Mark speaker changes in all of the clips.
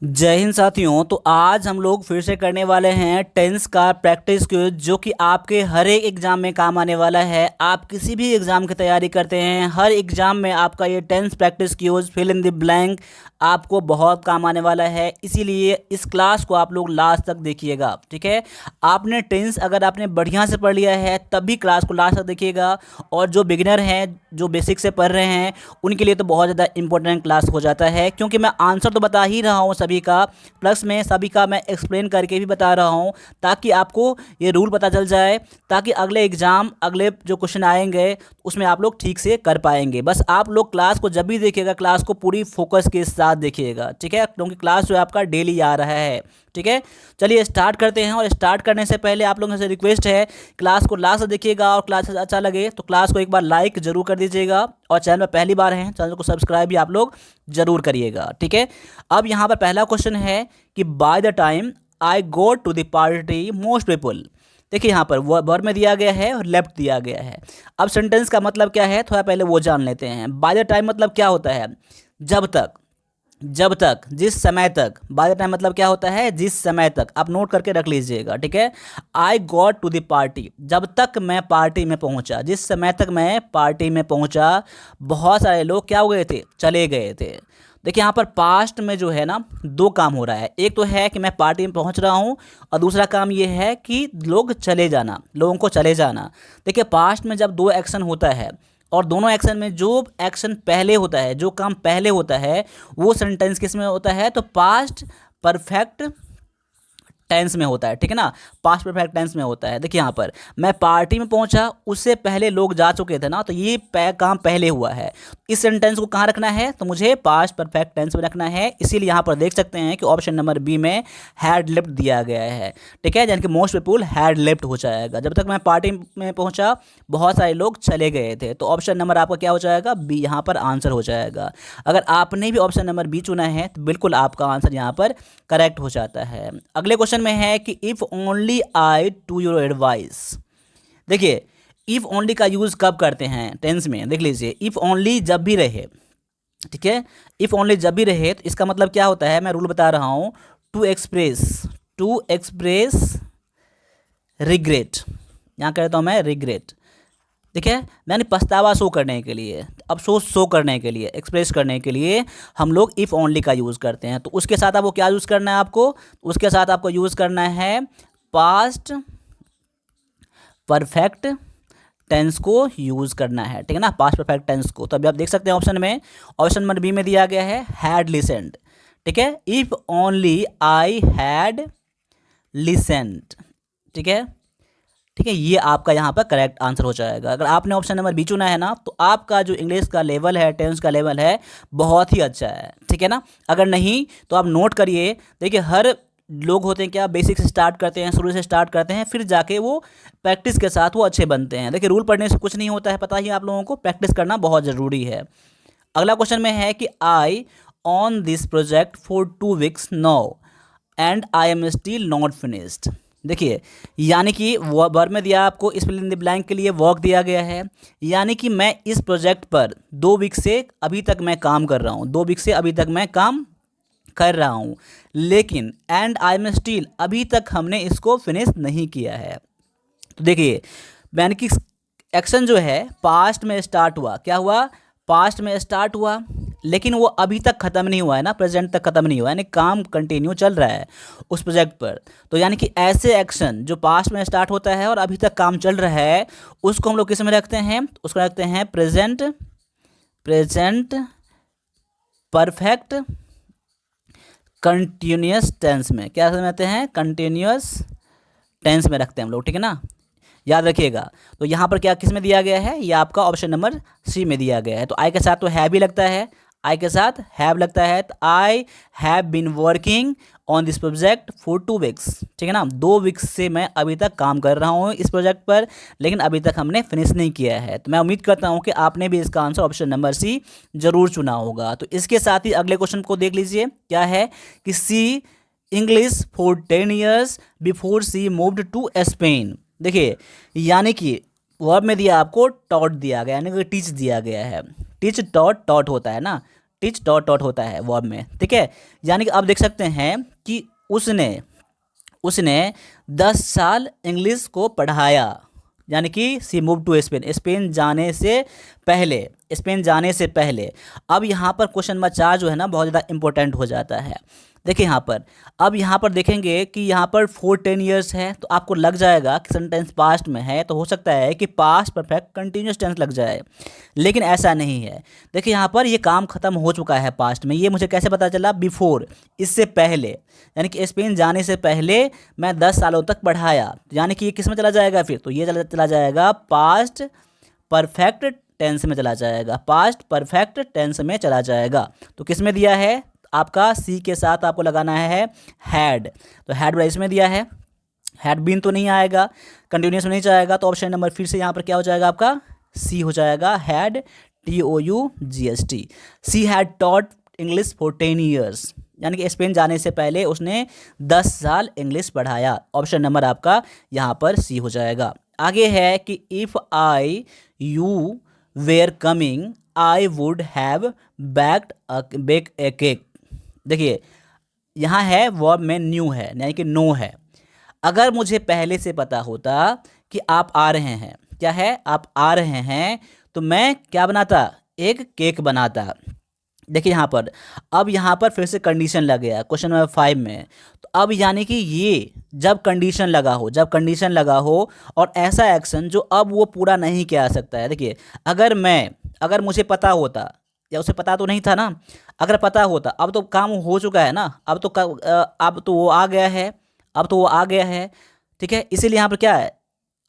Speaker 1: जय हिंद साथियों। तो आज हम लोग फिर से करने वाले हैं टेंस का प्रैक्टिस क्विज, जो कि आपके हर एक एग्ज़ाम में काम आने वाला है। आप किसी भी एग्ज़ाम की तैयारी करते हैं, हर एग्ज़ाम में आपका ये tense practice quiz fill in the blank आपको बहुत काम आने वाला है। इसीलिए इस क्लास को आप लोग लास्ट तक देखिएगा, ठीक है। आपने टेंस अगर आपने बढ़िया से पढ़ लिया है तभी क्लास को लास्ट तक देखिएगा, और जो बिगिनर हैं, जो बेसिक से पढ़ रहे हैं, उनके लिए तो बहुत ज़्यादा इंपॉर्टेंट क्लास हो जाता है, क्योंकि मैं आंसर तो बता ही रहा हूँ सभी का, प्लस में सभी का मैं एक्सप्लेन करके भी बता रहा हूँ, ताकि आपको ये रूल पता चल जाए, ताकि अगले एग्ज़ाम, अगले जो क्वेश्चन आएंगे उसमें आप लोग ठीक से कर पाएंगे। बस आप लोग क्लास को जब भी देखिएगा, क्लास को पूरी फोकस के साथ देखिएगा, ठीक है, क्योंकि क्लास जो है आपका डेली आ रहा है, ठीक है। चलिए स्टार्ट करते हैं। और स्टार्ट करने से पहले आप लोगों से रिक्वेस्ट है, क्लास को लास्ट देखिएगा, और क्लास अच्छा लगे तो क्लास को एक बार लाइक जरूर कर दीजिएगा, और चैनल में पहली बार हैं चैनल को सब्सक्राइब भी आप लोग जरूर करिएगा, ठीक है। अब यहाँ पर पहला क्वेश्चन है कि by the time I go to the party most people. देखिए यहाँ पर वर्ब में दिया गया है और लेफ्ट दिया गया है। अब सेंटेंस का मतलब क्या है, थोड़ा पहले वो जान लेते हैं। बाय द टाइम मतलब क्या होता है? जब तक, जब तक, जिस समय तक। बाय द टाइम मतलब क्या होता है? जिस समय तक। आप नोट करके रख लीजिएगा, ठीक है। I got to the party, जब तक मैं पार्टी में पहुंचा, जिस समय तक मैं पार्टी में पहुंचा, बहुत सारे लोग क्या हो गए थे? चले गए थे। देखिए यहाँ पर पास्ट में जो है ना, दो काम हो रहा है। एक तो है कि मैं पार्टी में पहुंच रहा हूँ, और दूसरा काम ये है कि लोग चले जाना, लोगों को चले जाना। देखिए पास्ट में जब दो एक्शन होता है, और दोनों एक्शन में जो एक्शन पहले होता है, जो काम पहले होता है, वो सेंटेंस किस में होता है? तो पास्ट परफेक्ट टेंस में होता है, ठीक है ना। पास्ट परफेक्ट टेंस में होता है। देखिए यहाँ पर मैं पार्टी में पहुंचा, उससे पहले लोग जा चुके थे ना, तो ये काम पहले हुआ है। इस सेंटेंस को कहाँ रखना है? तो मुझे पास्ट परफेक्ट टेंस में रखना है। इसीलिए यहाँ पर देख सकते हैं कि ऑप्शन नंबर बी में हैड लेफ्ट दिया गया है, ठीक है, यानी कि मोस्ट पीपुल हैड लेफ्ट हो जाएगा। जब तक मैं पार्टी में पहुंचा, बहुत सारे लोग चले गए थे, तो ऑप्शन नंबर आपका क्या हो जाएगा? बी यहाँ पर आंसर हो जाएगा। अगर आपने भी ऑप्शन नंबर बी चुना है तो बिल्कुल आपका आंसर यहाँ पर करेक्ट हो जाता है। अगले क्वेश्चन में है कि if only I to your advice. देखिए इफ ओनली का यूज कब करते हैं टेंस में? देख लीजिए, इफ ओनली जब भी रहे, ठीक है। इफ ओनली जब भी रहे तो इसका मतलब क्या होता है? मैं रूल बता रहा हूं। टू एक्सप्रेस रिग्रेट, यहां कहता हूं मैं रिग्रेट, ठीक है, यानी पछतावा शो करने के लिए, अफसोस शो करने के लिए, एक्सप्रेस करने के लिए हम लोग इफ़ ओनली का यूज़ करते हैं। तो उसके साथ आपको क्या यूज़ करना है? आपको उसके साथ आपको यूज़ करना है पास्ट परफेक्ट टेंस को यूज़ करना है, ठीक है ना, पास्ट परफेक्ट टेंस को। तो अभी आप देख सकते हैं ऑप्शन में, ऑप्शन नंबर बी में दिया गया है हैड लिसेंड, ठीक है। इफ़ ओनली आई हैड लिसेंड, ठीक है, ठीक है, ये आपका यहाँ पर करेक्ट आंसर हो जाएगा। अगर आपने ऑप्शन नंबर बी चुना है ना, तो आपका जो इंग्लिश का लेवल है, टेंस का लेवल है, बहुत ही अच्छा है, ठीक है ना। अगर नहीं तो आप नोट करिए। देखिए हर लोग होते हैं क्या, बेसिक से स्टार्ट करते हैं, शुरू से स्टार्ट करते हैं, फिर जाके वो प्रैक्टिस के साथ वो अच्छे बनते हैं। देखिए रूल पढ़ने से कुछ नहीं होता है, पता ही आप लोगों को, प्रैक्टिस करना बहुत ज़रूरी है। अगला क्वेश्चन में है कि I on this project for 2 weeks now and I am still not finished. देखिए यानी कि वर्ब में दिया आपको, इस फिल इन द ब्लैंक के लिए वर्क दिया गया है, यानी कि मैं इस प्रोजेक्ट पर 2 वीक से अभी तक मैं काम कर रहा हूँ, 2 वीक से अभी तक मैं काम कर रहा हूँ, लेकिन एंड आई एम स्टिल, अभी तक हमने इसको फिनिश नहीं किया है। तो देखिए यानी कि एक्शन जो है पास्ट में स्टार्ट हुआ, क्या हुआ? पास्ट में स्टार्ट हुआ, लेकिन वो अभी तक ख़त्म नहीं हुआ है ना, प्रेजेंट तक ख़त्म नहीं हुआ है, यानी काम कंटिन्यू चल रहा है उस प्रोजेक्ट पर। तो यानी कि ऐसे एक्शन जो पास्ट में स्टार्ट होता है और अभी तक काम चल रहा है, उसको हम लोग किस में रखते हैं? उसको रखते हैं प्रेजेंट परफेक्ट कंटिन्यूस टेंस में। क्या समझते हैं? कंटिन्यूस टेंस में रखते हैं हम लोग, ठीक है ना, याद रखिएगा। तो यहाँ पर क्या किस में दिया गया है? ये आपका ऑप्शन नंबर सी में दिया गया है। तो आई के साथ तो हैव भी लगता है, आई के साथ हैव लगता है, तो I have been working on this project for 2 weeks, ठीक है ना, 2 वीक्स से मैं अभी तक काम कर रहा हूँ इस प्रोजेक्ट पर, लेकिन अभी तक हमने फिनिश नहीं किया है। तो मैं उम्मीद करता हूँ कि आपने भी इसका आंसर ऑप्शन नंबर सी जरूर चुना होगा। तो इसके साथ ही अगले क्वेश्चन को देख लीजिए, क्या है कि she English for 10 years before she moved to Spain. देखिए यानी कि वर्ब में दिया आपको टॉट दिया गया, यानी कि टीच दिया गया है। टीच टॉट, टॉट होता है ना, टीच डॉट डॉट होता है वर्ब में, ठीक है। यानी कि आप देख सकते हैं कि उसने उसने 10 साल इंग्लिश को पढ़ाया, यानी कि सी मूव टू स्पेन, स्पेन जाने से पहले, स्पेन जाने से पहले। अब यहाँ पर क्वेश्चन नंबर 4 जो है ना बहुत ज़्यादा इंपॉर्टेंट हो जाता है। देखिए यहाँ पर, अब यहाँ पर देखेंगे कि यहाँ पर 10 ईयर्स है, तो आपको लग जाएगा कि सेंटेंस पास्ट में है, तो हो सकता है कि पास्ट परफेक्ट कंटिन्यूस टेंस लग जाए, लेकिन ऐसा नहीं है। देखिए यहाँ पर ये काम खत्म हो चुका है पास्ट में। ये मुझे कैसे पता चला? बिफोर, इससे पहले, यानी कि स्पेन जाने से पहले मैं 10 सालों तक पढ़ाया, यानी कि ये किस में चला जाएगा फिर? तो ये चला जाएगा पास्ट परफेक्ट टेंस में चला जाएगा, पास्ट परफेक्ट टेंस में चला जाएगा। तो किस में दिया है? आपका सी के साथ आपको लगाना है हैड, तो हैड वाला इसमें दिया है, हैड बीन तो नहीं आएगा, कंटिन्यूस में नहीं जाएगा, तो ऑप्शन नंबर फिर से यहाँ पर क्या हो जाएगा? आपका सी हो जाएगा, had TOUGHT। She had taught English for 10 years, यानी कि स्पेन जाने से पहले उसने 10 साल इंग्लिश पढ़ाया। ऑप्शन नंबर आपका यहाँ पर सी हो जाएगा। आगे है कि if I you were coming I would have bake a cake. देखिए यहाँ है वर्ब में न्यू है, यानी कि नो है। अगर मुझे पहले से पता होता कि आप आ रहे हैं, क्या है? आप आ रहे हैं, तो मैं क्या बनाता? एक केक बनाता। देखिए यहाँ पर, अब यहाँ पर फिर से कंडीशन लग गया क्वेश्चन नंबर 5 में। तो अब यानी कि ये जब कंडीशन लगा हो, जब कंडीशन लगा हो और ऐसा एक्शन जो अब वो पूरा नहीं किया जा सकता है। देखिए अगर मुझे पता होता, या उसे पता तो नहीं था ना, अगर पता होता, अब तो काम हो चुका है ना, अब तो वो आ गया है, अब तो वो आ गया है, ठीक है। इसीलिए यहाँ पर क्या है?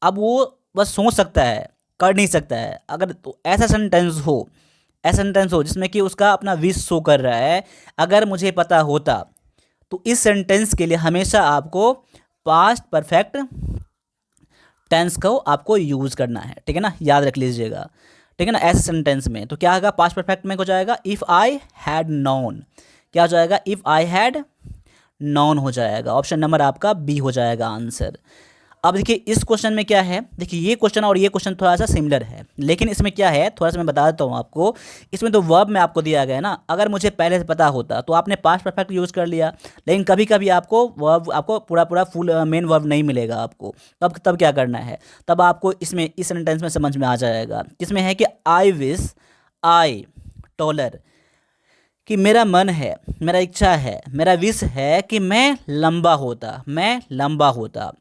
Speaker 1: अब वो बस सोच सकता है, कर नहीं सकता है। अगर तो ऐसा सेंटेंस हो जिसमें कि उसका अपना विश शो कर रहा है, अगर मुझे पता होता, तो इस सेंटेंस के लिए हमेशा आपको पास्ट परफेक्ट टेंस को आपको यूज़ करना है, ठीक है ना, याद रख लीजिएगा, ठीक है ना। ऐसे सेंटेंस में तो क्या होगा? पास्ट परफेक्ट में हो जाएगा इफ़ आई हैड नोन, क्या हो जाएगा? इफ़ आई हैड नोन हो जाएगा। ऑप्शन नंबर आपका बी हो जाएगा आंसर। अब देखिए इस क्वेश्चन में क्या है? देखिए ये क्वेश्चन और ये क्वेश्चन थोड़ा सा सिमिलर है, लेकिन इसमें क्या है थोड़ा सा मैं बता देता हूँ आपको। इसमें तो वर्ब में आपको दिया गया है ना, अगर मुझे पहले से पता होता तो आपने पास्ट परफेक्ट यूज़ कर लिया, लेकिन कभी कभी आपको वर्ब, आपको पूरा फुल मेन वर्ब नहीं मिलेगा आपको, तब क्या करना है? तब आपको इसमें इस सेंटेंस में समझ में आ जाएगा। किसमें है कि आई विश आई टॉलर, कि मेरा मन है, मेरा इच्छा है, मेरा विश है कि मैं लंबा होता।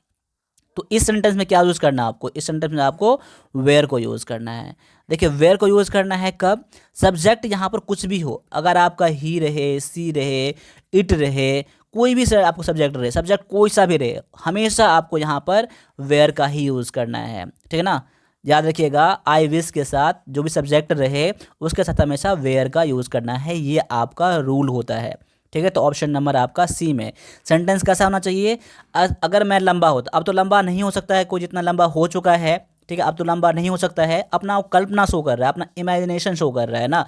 Speaker 1: तो इस सेंटेंस में क्या यूज़ करना है आपको? इस सेंटेंस में आपको वेयर को यूज़ करना है। देखिए वेयर को यूज़ करना है कब? सब्जेक्ट यहाँ पर कुछ भी हो, अगर आपका ही रहे, सी रहे, इट रहे, कोई भी आपको सब्जेक्ट रहे, सब्जेक्ट कोई सा भी रहे, हमेशा आपको यहाँ पर वेयर का ही यूज़ करना है, ठीक है ना। याद रखिएगा आई विश के साथ जो भी सब्जेक्ट रहे उसके साथ हमेशा वेयर का यूज़ करना है, ये आपका रूल होता है, ठीक है। तो ऑप्शन नंबर आपका सी में सेंटेंस कैसा होना चाहिए? अगर मैं लंबा होता, अब तो लंबा नहीं हो सकता है कोई, जितना लंबा हो चुका है, ठीक है, अब तो लंबा नहीं हो सकता है, अपना कल्पना शो कर रहा है, अपना इमेजिनेशन शो कर रहा है ना,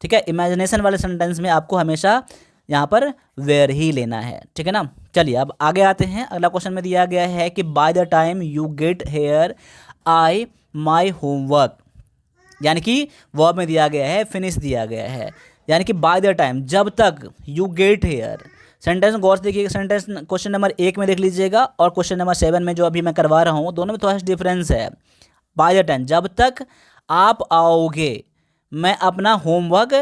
Speaker 1: ठीक है। इमेजिनेशन वाले सेंटेंस में आपको हमेशा यहाँ पर वेयर ही लेना है, ठीक है ना। चलिए अब आगे आते हैं। अगला क्वेश्चन में दिया गया है कि by the time you get here I my homework, यानी कि वर्ब में दिया गया है फिनिश दिया गया है, यानी कि बाय द टाइम, जब तक, यू गेट हेयर। सेंटेंस गौर से देखिएगा, सेंटेंस क्वेश्चन नंबर 1 में देख लीजिएगा और क्वेश्चन नंबर 7 में जो अभी मैं करवा रहा हूँ, दोनों में थोड़ा सा डिफरेंस है। बाय द टाइम, जब तक आप आओगे मैं अपना होमवर्क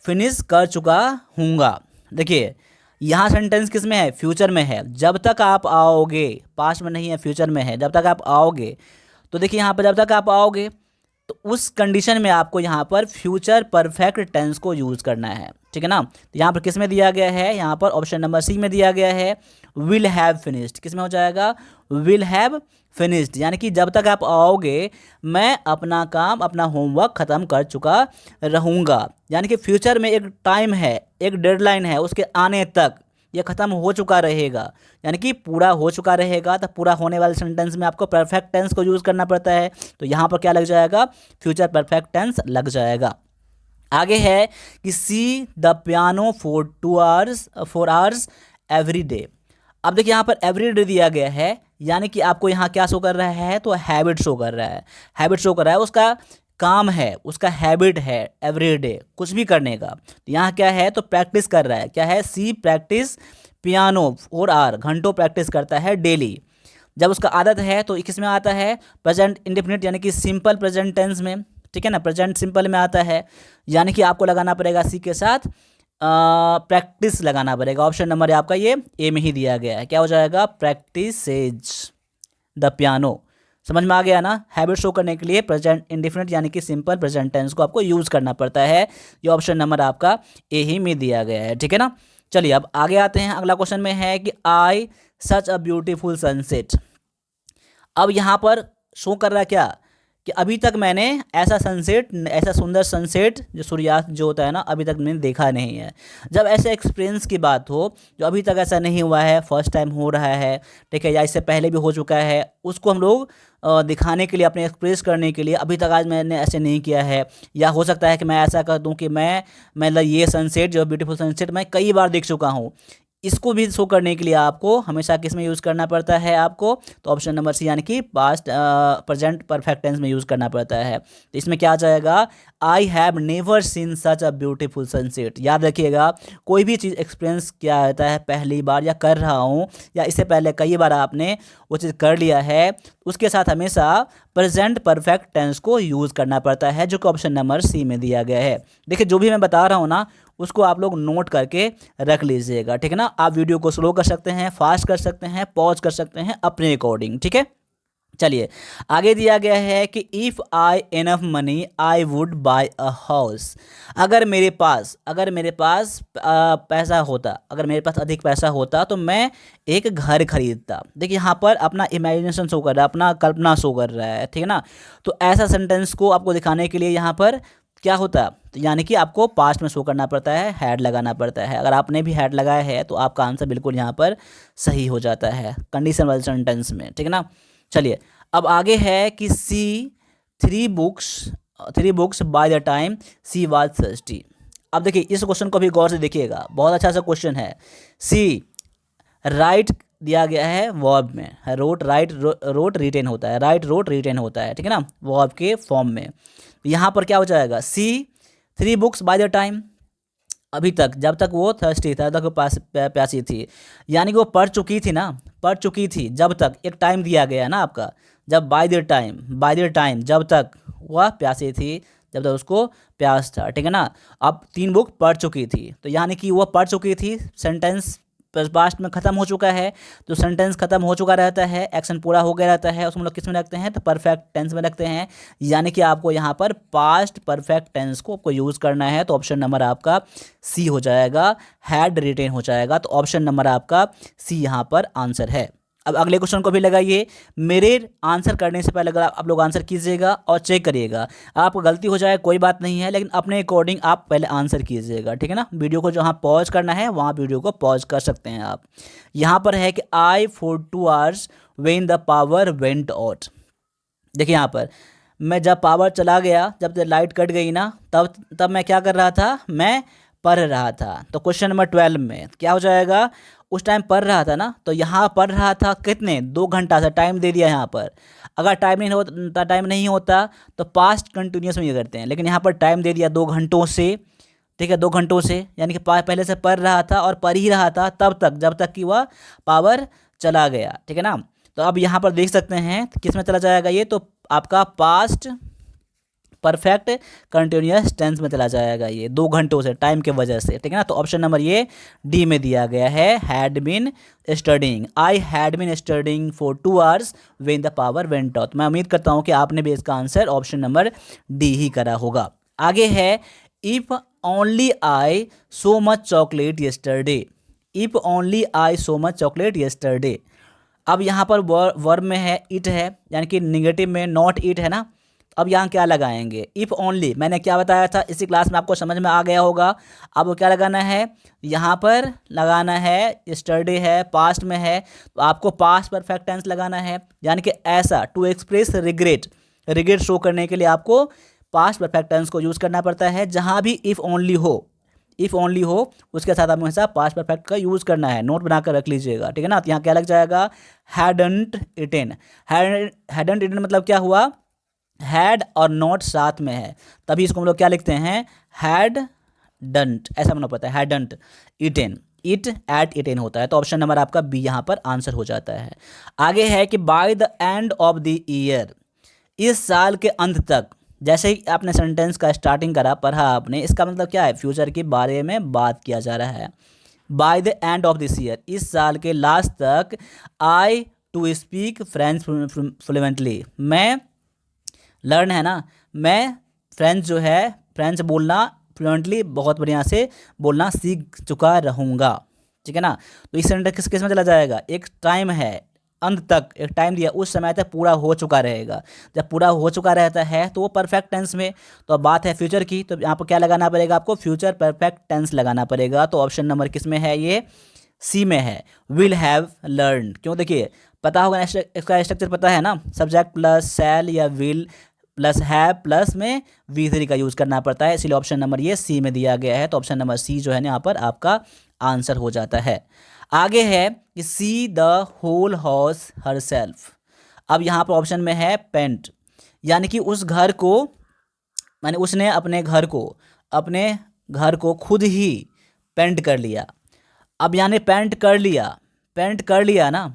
Speaker 1: फिनिश कर चुका हूँगा। देखिए यहाँ सेंटेंस किस में है? फ्यूचर में है। जब तक आप आओगे, पास्ट में नहीं है, फ्यूचर में है, जब तक आप आओगे। तो देखिए यहाँ पर जब तक आप आओगे, तो उस कंडीशन में आपको यहाँ पर फ्यूचर परफेक्ट टेंस को यूज़ करना है, ठीक है ना। तो यहाँ पर किस में दिया गया है? यहाँ पर ऑप्शन नंबर सी में दिया गया है विल हैव फिनिश्ड। किस में हो जाएगा? विल हैव फिनिश्ड, यानी कि जब तक आप आओगे मैं अपना काम, अपना होमवर्क ख़त्म कर चुका रहूँगा, यानी कि फ्यूचर में एक टाइम है, एक डेडलाइन है, उसके आने तक ये ख़त्म हो चुका रहेगा, यानी कि पूरा हो चुका रहेगा। तो पूरा होने वाले सेंटेंस में आपको परफेक्ट टेंस को यूज़ करना पड़ता है, तो यहाँ पर क्या लग जाएगा? फ्यूचर परफेक्ट टेंस लग जाएगा। आगे है कि she the piano for 4 hours every day. अब देखिए यहाँ पर एवरी डे दिया गया है, यानी कि आपको यहाँ क्या शो कर रहा है? तो हैबिट शो कर रहा है, हैबिट शो कर रहा है। उसका काम है, उसका हैबिट है एवरीडे कुछ भी करने का। तो यहाँ क्या है, तो प्रैक्टिस कर रहा है, क्या है, सी प्रैक्टिस पियानो 4 आवर, घंटों प्रैक्टिस करता है डेली। जब उसका आदत है तो किस में आता है, प्रेजेंट इंडेफिनिट यानी कि सिंपल प्रेजेंट टेंस में, ठीक है ना, प्रेजेंट सिंपल में आता है। यानी कि आपको लगाना पड़ेगा सी के साथ प्रैक्टिस लगाना पड़ेगा। ऑप्शन नंबर आपका ये ए में ही दिया गया है, क्या हो जाएगा, प्रैक्टिसेज द पियानो। समझ में आ गया ना, हैबिट शो करने के लिए प्रेजेंट इंडेफिनिट यानी कि सिंपल प्रेजेंट टेंस को आपको यूज़ करना पड़ता है। ये ऑप्शन नंबर आपका ए ही में दिया गया है, ठीक है ना। चलिए अब आगे आते हैं, अगला क्वेश्चन में है कि आई सच अ ब्यूटीफुल सनसेट। अब यहाँ पर शो कर रहा है क्या, कि अभी तक मैंने ऐसा सनसेट, ऐसा सुंदर सनसेट जो सूर्यास्त जो होता है ना, अभी तक मैंने देखा नहीं है। जब ऐसे एक्सपीरियंस की बात हो जो अभी तक ऐसा नहीं हुआ है, फर्स्ट टाइम हो रहा है, ठीक है, या इससे पहले भी हो चुका है, उसको हम लोग दिखाने के लिए, अपने एक्सप्रेस करने के लिए अभी तक आज मैंने ऐसे नहीं किया है। या हो सकता है कि मैं ऐसा कर दूं कि मैं मतलब ये सनसेट जो ब्यूटीफुल सनसेट मैं कई बार देख चुका हूँ। इसको भी शो करने के लिए आपको हमेशा किस में यूज़ करना पड़ता है आपको, तो ऑप्शन नंबर सी यानी कि पास्ट प्रेजेंट परफेक्ट टेंस में यूज़ करना पड़ता है। तो इसमें क्या आ जाएगा, I have never seen such a beautiful sunset. याद रखिएगा, कोई भी चीज़ एक्सपीरियंस किया होता है पहली बार, या कर रहा हूँ, या इससे पहले कई बार आपने वो चीज़ कर लिया है, उसके साथ हमेशा प्रेजेंट परफेक्ट टेंस को यूज़ करना पड़ता है, जो कि ऑप्शन नंबर सी में दिया गया है। देखिए जो भी मैं बता रहा हूँ ना, उसको आप लोग नोट करके रख लीजिएगा, ठीक है ना। आप वीडियो को स्लो कर सकते हैं, फास्ट कर सकते हैं, पॉज कर सकते हैं अपने अकॉर्डिंग, ठीक है। चलिए आगे दिया गया है कि if I enough money I would buy a house. अगर मेरे पास पैसा होता, अगर मेरे पास अधिक पैसा होता तो मैं एक घर खरीदता। देखिए यहाँ पर अपना इमेजिनेशन शो कर रहा है, अपना कल्पना शो कर रहा है, ठीक है ना। तो ऐसा सेंटेंस को आपको दिखाने के लिए यहाँ पर क्या होता, तो यानी कि आपको पास्ट में शो करना पड़ता है, हैड लगाना पड़ता है। अगर आपने भी हैड लगाया है तो आपका आंसर बिल्कुल यहाँ पर सही हो जाता है कंडीशन वाले सेंटेंस में, ठीक है ना। चलिए अब आगे है कि she three books by the time she was thirsty. अब देखिए इस क्वेश्चन को भी गौर से देखिएगा, बहुत अच्छा सा क्वेश्चन है। सी राइट दिया गया है वर्ब में, रोट राइट रोट रिटेन होता है, राइट रोट रिटेन होता है, ठीक है ना, वर्ब के फॉर्म में। यहाँ पर क्या हो जाएगा, सी 3 बुक्स बाय द टाइम, अभी तक, जब तक वो थर्स्टी था, तक वो प्यासी थी, यानी कि वो पढ़ चुकी थी जब तक, एक टाइम दिया गया है ना आपका, जब बाय द टाइम जब तक वह प्यासी थी, जब तक उसको प्यास था, ठीक है ना। अब 3 बुक पढ़ चुकी थी, तो यानी कि वह पढ़ चुकी थी, सेंटेंस पास्ट में ख़त्म हो चुका है, तो सेंटेंस ख़त्म हो चुका रहता है, एक्शन पूरा हो गया रहता है, उसमें लोग किस में रखते हैं, तो परफेक्ट टेंस में रखते हैं। यानी कि आपको यहाँ पर पास्ट परफेक्ट टेंस को आपको यूज़ करना है, तो ऑप्शन नंबर आपका सी हो जाएगा, हैड रिटेन हो जाएगा। तो ऑप्शन नंबर आपका सी यहाँ पर आंसर है। अब अगले क्वेश्चन को भी लगाइए, मेरे आंसर करने से पहले अगर आप लोग आंसर कीजिएगा और चेक करिएगा, आपको गलती हो जाए कोई बात नहीं है, लेकिन अपने अकॉर्डिंग आप पहले आंसर कीजिएगा, ठीक है ना। वीडियो को जहाँ पॉज करना है वहाँ वीडियो को पॉज कर सकते हैं आप। यहाँ पर है कि I for 2 hours when the power went out. देखिए यहाँ पर मैं जब पावर चला गया, जब लाइट कट गई ना, तब मैं क्या कर रहा था, मैं पढ़ रहा था। तो क्वेश्चन नंबर 12 में क्या हो जाएगा, उस टाइम पढ़ रहा था ना, तो यहाँ पढ़ रहा था कितने, 2 घंटा से टाइम दे दिया यहाँ पर। अगर टाइम नहीं होता तो पास्ट कंटिन्यूस में ये करते हैं, लेकिन यहाँ पर टाइम दे दिया 2 घंटों से, ठीक है, 2 घंटों से, यानी कि पहले से पढ़ रहा था और पढ़ ही रहा था तब तक, जब तक कि वह पावर चला गया, ठीक है ना। तो अब यहाँ पर देख सकते हैं किस में चला जाएगा ये, तो आपका पास्ट परफेक्ट कंटिन्यूअस टेंस में चला जाएगा ये, 2 घंटों से, टाइम के वजह से, ठीक है ना। तो ऑप्शन नंबर ये डी में दिया गया है, had been studying, I had been studying for 2 hours when the power went out. मैं उम्मीद करता हूँ कि आपने भी इसका आंसर ऑप्शन नंबर डी ही करा होगा। आगे है, if only I so much chocolate yesterday, if only I so much chocolate yesterday. अब यहाँ पर वर्ब में है इट है, यानी कि निगेटिव में नॉट इट है ना। अब यहाँ क्या लगाएंगे, इफ़ ओनली, मैंने क्या बताया था इसी क्लास में, आपको समझ में आ गया होगा। अब वो क्या लगाना है, यहाँ पर लगाना है, यस्टरडे है, पास्ट में है, तो आपको पास्ट परफेक्ट टेंस लगाना है, यानी कि ऐसा, टू एक्सप्रेस रिग्रेट शो करने के लिए आपको पास्ट परफेक्ट टेंस को यूज़ करना पड़ता है। जहाँ भी इफ़ ओनली हो उसके साथ आपको हमेशा पास्ट परफेक्ट का यूज़ करना है, नोट बनाकर रख लीजिएगा, ठीक है ना। तो यहाँ क्या लग जाएगा, हैडंट इटन मतलब क्या हुआ, हैड और नॉट साथ में है तभी इसको हम लोग क्या लिखते हैं, हैड डंट, ऐसा बनना पड़ता है, hadn't eaten, it at eaten होता है। तो ऑप्शन नंबर आपका बी यहाँ पर आंसर हो जाता है। आगे है कि by the end of the year, इस साल के अंत तक। जैसे ही आपने सेंटेंस का स्टार्टिंग करा, पढ़ा आपने, इसका मतलब क्या है, फ्यूचर के बारे में बात किया जा रहा है। By the end of this year, इस साल के लास्ट तक, आई टू स्पीक फ्रेंच फ्लुएंटली, मैं लर्न है ना, मैं फ्रेंच जो है, फ्रेंच बोलना फ्लुएंटली बहुत बढ़िया से बोलना सीख चुका रहूँगा। ठीक है ना। तो इस सेंटेंस किस किस में चला जाएगा, एक टाइम है, अंत तक एक टाइम दिया, उस समय तक पूरा हो चुका रहेगा। जब पूरा हो चुका रहता है तो वो परफेक्ट टेंस में। तो अब बात है फ्यूचर की, तो यहाँ पर क्या लगाना पड़ेगा आपको, फ्यूचर परफेक्ट टेंस लगाना पड़ेगा। तो ऑप्शन नंबर किस में है, ये सी में है, विल हैव लर्न। क्यों, देखिए पता होगा इसका स्ट्रक्चर पता है ना, सब्जेक्ट प्लस सेल या विल प्लस हैव प्लस में V3 का यूज़ करना पड़ता है, इसलिए ऑप्शन नंबर ये सी में दिया गया है। तो ऑप्शन नंबर सी जो है ना यहाँ पर आपका आंसर हो जाता है। आगे है कि she the whole house herself. अब यहाँ पर ऑप्शन में है पेंट, यानी कि उस घर को, माने उसने अपने घर को खुद ही पेंट कर लिया। अब यानी पेंट कर लिया ना,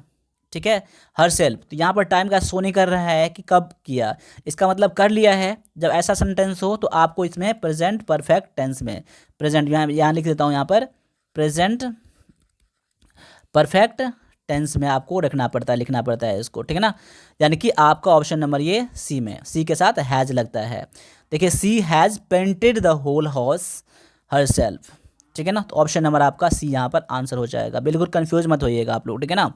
Speaker 1: ठीक है, हर सेल्फ। तो यहाँ पर टाइम का शो नहीं कर रहा है कि कब किया, इसका मतलब कर लिया है। जब ऐसा सेंटेंस हो तो आपको इसमें प्रेजेंट परफेक्ट टेंस में, प्रेजेंट यहाँ लिख देता हूँ, यहाँ पर प्रेजेंट परफेक्ट टेंस में आपको लिखना पड़ता है इसको, ठीक है ना। यानी कि आपका ऑप्शन नंबर ये सी में, सी के साथ हैज़ लगता है। देखिए she has painted the whole house herself, ठीक है ना। तो ऑप्शन नंबर आपका सी यहाँ पर आंसर हो जाएगा। बिल्कुल कंफ्यूज मत होइएगा आप लोग, ठीक है ना।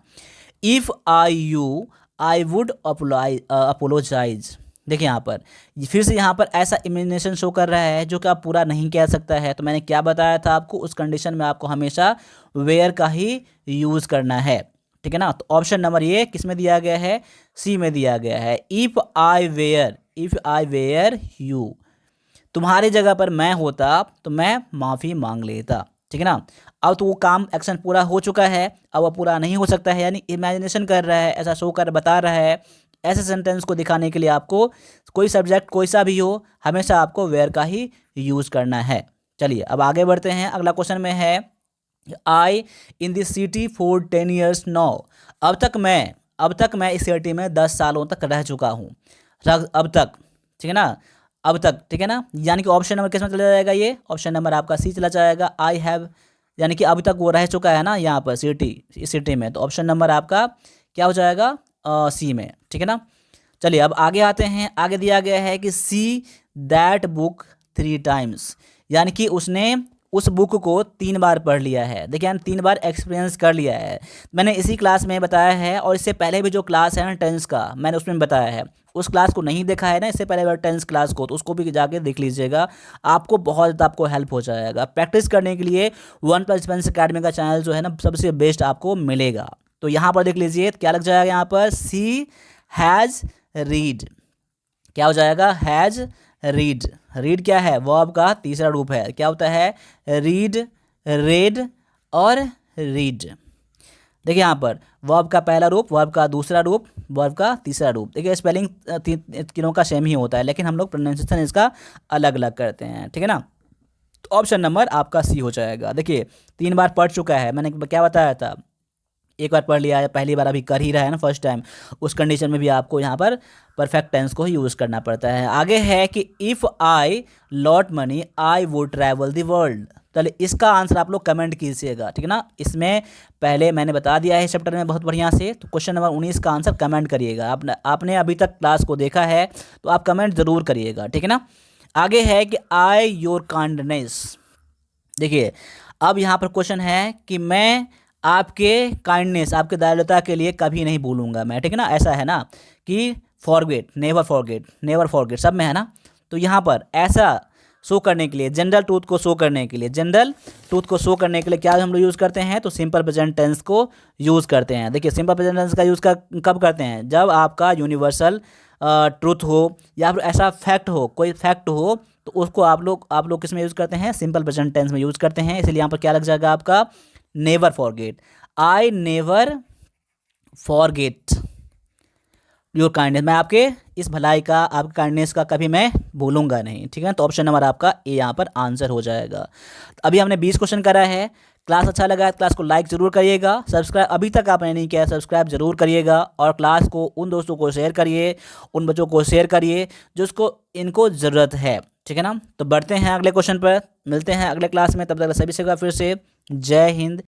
Speaker 1: If I you I would apologise. देखिए यहाँ पर फिर से यहाँ पर ऐसा इमेजिनेशन शो कर रहा है जो कि आप पूरा नहीं कह सकता है। तो मैंने क्या बताया था आपको, उस कंडीशन में आपको हमेशा वेयर का ही यूज़ करना है, ठीक है ना। तो ऑप्शन नंबर ये किस में दिया गया है, सी में दिया गया है। इफ़ आई वेयर यू, तुम्हारी जगह पर मैं होता तो मैं माफ़ी मांग लेता, ठीक है ना। अब तो वो काम एक्शन पूरा हो चुका है, अब वो पूरा नहीं हो सकता है, यानी इमेजिनेशन कर रहा है, ऐसा शो कर बता रहा है। ऐसे सेंटेंस को दिखाने के लिए आपको कोई सब्जेक्ट कोई सा भी हो, हमेशा आपको वेयर का ही यूज़ करना है। चलिए अब आगे बढ़ते हैं। अगला क्वेश्चन में है, I in this city for 10 years now. अब तक मैं इस सिटी में 10 सालों तक रह चुका हूँ। अब तक, ठीक है ना, अब तक, ठीक है ना। यानी कि ऑप्शन नंबर किस में चला जाएगा, ये ऑप्शन नंबर आपका सी चला जाएगा। आई हैव, यानी कि अभी तक वो रह चुका है ना यहाँ पर इस सिटी में, तो ऑप्शन नंबर आपका क्या हो जाएगा, सी में, ठीक है ना। चलिए अब आगे आते हैं। आगे दिया गया है कि सी दैट बुक 3 टाइम्स, यानी कि उसने उस बुक को 3 बार पढ़ लिया है। देखिए यानी 3 बार एक्सपीरियंस कर लिया है। मैंने इसी क्लास में बताया है, और इससे पहले भी जो क्लास है ना टेंस का, मैंने उसमें बताया है। उस क्लास को नहीं देखा है ना इससे पहले टेंस क्लास को, तो उसको भी जाके देख लीजिएगा, आपको बहुत ज़्यादा आपको हेल्प हो जाएगा। प्रैक्टिस करने के लिए 1+1 अकेडमी का चैनल जो है ना सबसे बेस्ट आपको मिलेगा। तो यहाँ पर देख लीजिए क्या लग जाएगा, यहाँ पर सी हैज़ रीड, क्या हो जाएगा, हैज़ रीड। रीड क्या है, वर्ब का तीसरा रूप है, क्या होता है, रीड, रेड और रीड। देखिए यहाँ पर वर्ब का पहला रूप, वर्ब का दूसरा रूप, वर्ब का तीसरा रूप। देखिए स्पेलिंग तीनों का सेम ही होता है, लेकिन हम लोग प्रोनाउंसिएशन इसका अलग अलग करते हैं, ठीक है ना। तो ऑप्शन नंबर आपका सी हो जाएगा। देखिए 3 बार पढ़ चुका है, मैंने क्या बताया था, एक बार पढ़ लिया है, पहली बार अभी कर ही रहा है ना फर्स्ट टाइम, उस कंडीशन में भी आपको यहाँ पर परफेक्ट टेंस को ही यूज़ करना पड़ता है। आगे है कि if I lot money I would travel the world. चलिए इसका आंसर आप लोग कमेंट कीजिएगा, ठीक है ना। इसमें पहले मैंने बता दिया है चैप्टर में बहुत बढ़िया से। तो क्वेश्चन नंबर 19 का आंसर कमेंट करिएगा। आपने अभी तक क्लास को देखा है तो आप कमेंट ज़रूर करिएगा, ठीक है ना। आगे है कि आई योर काइंडनेस। देखिए अब यहाँ पर क्वेश्चन है कि मैं आपके काइंडनेस, आपके दयालुता के लिए कभी नहीं भूलूंगा मैं, ठीक है ना। ऐसा है ना कि फॉरगेट, नेवर फॉरगेट सब में है ना। तो यहाँ पर ऐसा शो करने के लिए, जनरल ट्रूथ को शो करने के लिए क्या हम लोग यूज़ करते हैं, तो सिंपल प्रेजेंट टेंस को यूज़ करते हैं। देखिए सिंपल प्रेजेंट टेंस का यूज़ कब करते हैं, जब आपका यूनिवर्सल ट्रूथ हो या फिर ऐसा फैक्ट हो, कोई फैक्ट हो, तो उसको आप लोग किस में यूज़ करते हैं, सिंपल प्रेजेंट टेंस में यूज़ करते हैं। इसलिए यहाँ पर क्या लग जाएगा आपका, never forget. I never forget your kindness, मैं आपके इस भलाई का, आपकी काइंडनेस का कभी मैं भूलूंगा नहीं, ठीक है। तो ऑप्शन नंबर आपका ए यहाँ पर आंसर हो जाएगा। तो अभी हमने 20 क्वेश्चन करा है। क्लास अच्छा लगा है तो क्लास को लाइक ज़रूर करिएगा, सब्सक्राइब अभी तक आपने नहीं किया है सब्सक्राइब जरूर करिएगा, और क्लास को उन दोस्तों को शेयर करिए, उन बच्चों को शेयर करिए जिसको इनको ज़रूरत है, ठीक है ना। तो बढ़ते हैं अगले क्वेश्चन पर, मिलते हैं अगले क्लास में, तब तक सभी से फिर से जय हिंद